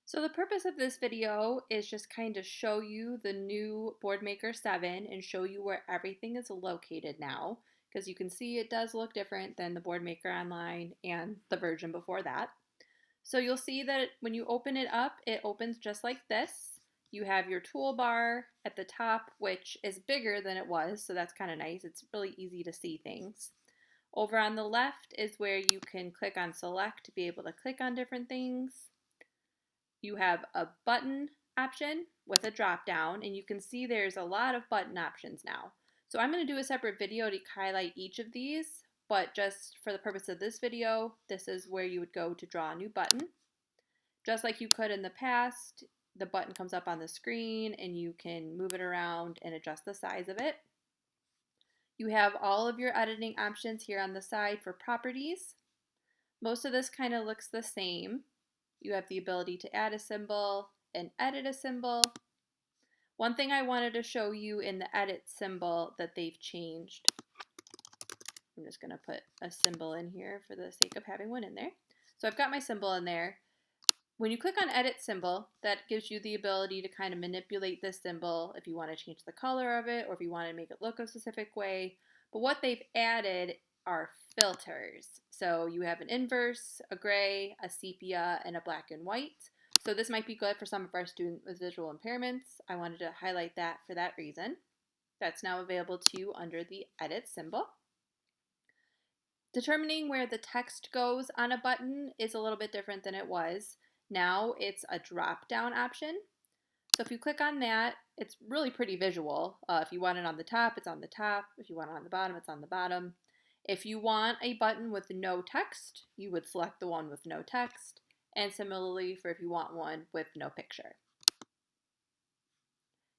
So the purpose of this video is just kind of show you the new Boardmaker 7 and show you where everything is located now, because you can see it does look different than the Boardmaker Online and the version before that. So you'll see that when you open it up, it opens just like this. You have your toolbar at the top, which is bigger than it was, so that's kind of nice. It's really easy to see things. Over on the left is where you can click on select to be able to click on different things. You have a button option with a drop down, and you can see there's a lot of button options now. So I'm going to do a separate video to highlight each of these, but just for the purpose of this video, this is where you would go to draw a new button. Just like you could in the past, the button comes up on the screen and you can move it around and adjust the size of it. You have all of your editing options here on the side for properties. Most of this kind of looks the same. You have the ability to add a symbol and edit a symbol. One thing I wanted to show you in the edit symbol that they've changed. I'm just going to put a symbol in here for the sake of having one in there. So I've got my symbol in there. When you click on edit symbol, that gives you the ability to kind of manipulate this symbol if you want to change the color of it or if you want to make it look a specific way. But what they've added are filters. So you have an inverse, a gray, a sepia, and a black and white. So this might be good for some of our students with visual impairments. I wanted to highlight that for that reason. That's now available to you under the edit symbol. Determining where the text goes on a button is a little bit different than it was. Now it's a drop-down option. So if you click on that, it's really pretty visual. If you want it on the top, it's on the top. If you want it on the bottom, it's on the bottom. If you want a button with no text, you would select the one with no text. And similarly for if you want one with no picture.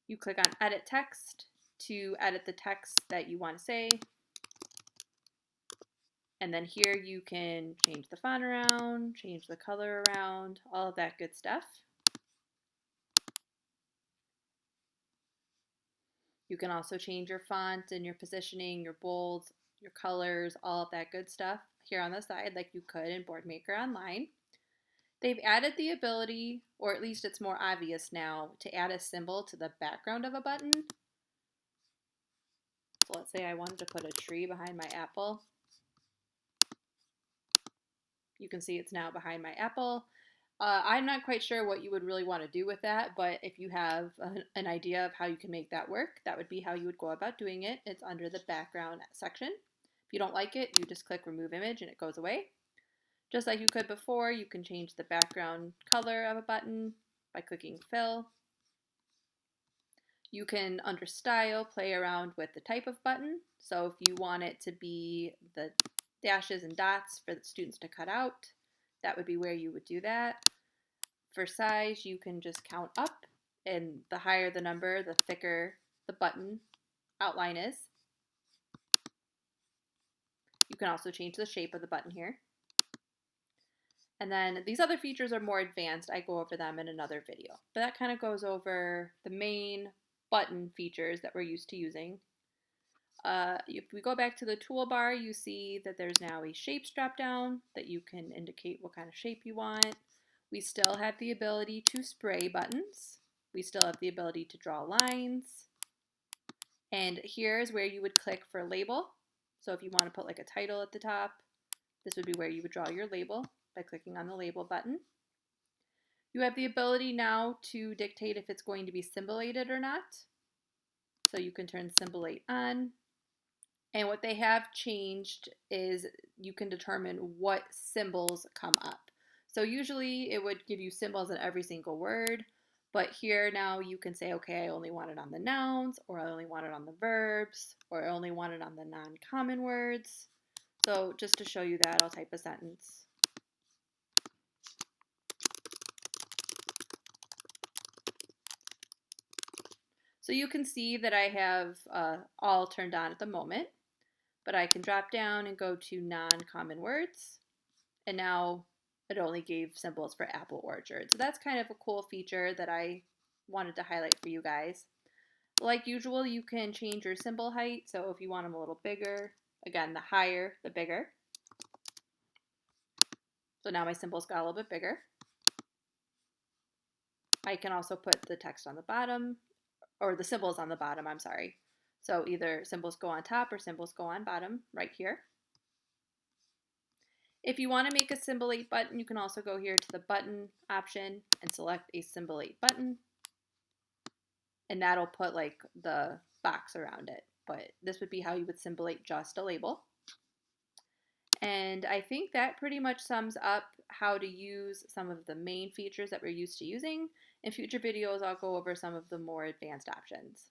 You click on Edit Text to edit the text that you want to say. And then here you can change the font around, change the color around, all of that good stuff. You can also change your font and your positioning, your bolds, your colors, all of that good stuff here on the side like you could in Boardmaker Online. They've added the ability, or at least it's more obvious now, to add a symbol to the background of a button. So let's say I wanted to put a tree behind my apple. You can see it's now behind my apple. I'm not quite sure what you would really want to do with that, but if you have an idea of how you can make that work, that would be how you would go about doing it. It's under the background section. If you don't like it, you just click remove image and it goes away. Just like you could before, you can change the background color of a button by clicking fill. You can, under style, play around with the type of button. So if you want it to be the dashes and dots for the students to cut out, that would be where you would do that. For size, you can just count up, and the higher the number, the thicker the button outline is. You can also change the shape of the button here. And then these other features are more advanced. I go over them in another video. But that kind of goes over the main button features that we're used to using. If we go back to the toolbar, you see that there's now a shapes drop down that you can indicate what kind of shape you want. We still have the ability to spray buttons. We still have the ability to draw lines. And here's where you would click for label. So if you want to put like a title at the top, this would be where you would draw your label by clicking on the label button. You have the ability now to dictate if it's going to be symbolated or not. So you can turn symbolate on. And what they have changed is you can determine what symbols come up. So usually it would give you symbols in every single word, but here now you can say, okay, I only want it on the nouns, or I only want it on the verbs, or I only want it on the non-common words. So just to show you that, I'll type a sentence. So you can see that I have all turned on at the moment, but I can drop down and go to non-common words, and now it only gave symbols for apple orchard. So that's kind of a cool feature that I wanted to highlight for you guys. Like usual, you can change your symbol height, so if you want them a little bigger, again, the higher, the bigger. So now my symbols got a little bit bigger. I can also put the text on the bottom, or the symbols on the bottom, I'm sorry. So either symbols go on top or symbols go on bottom right here. If you want to make a symbol 8 button, you can also go here to the button option and select a symbol 8 button. And that'll put like the box around it. But this would be how you would symbolate just a label. And I think that pretty much sums up how to use some of the main features that we're used to using. In future videos, I'll go over some of the more advanced options.